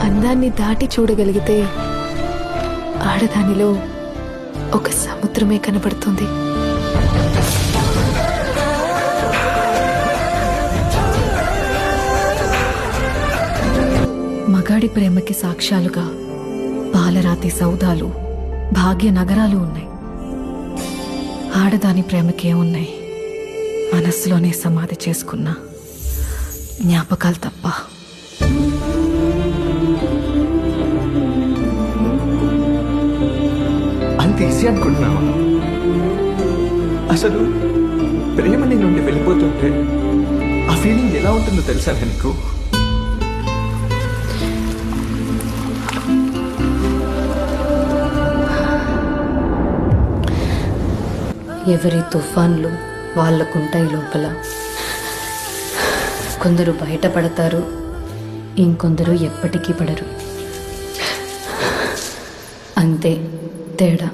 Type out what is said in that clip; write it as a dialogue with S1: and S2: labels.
S1: అందాన్ని దాటి చూడగలిగితే ఆడదానిలో ఒక సముద్రమే కనబడుతుంది.
S2: మగాడి ప్రేమకి సాక్ష్యాలుగా పాలరాతి సౌధాలు, భాగ్య నగరాలు ఉన్నాయి. ఆడదాని ప్రేమకేమున్నాయి? మనస్సులోనే సమాధి చేసుకున్న జ్ఞాపకాలు తప్ప.
S3: అంత ఈజీ అనుకుంటున్నావా? అసలు ప్రేమ నీ నుండి వెళ్ళిపోతుంటే ఆ ఫీలింగ్ ఎలా ఉంటుందో తెలుసా నీకు?
S2: ఎవరి తుఫాన్లు వాళ్ళకుంటాయి లోపల. కొందరు బయటపడతారు, ఇంకొందరు ఎప్పటికీ పడరు. అంతే తేడా.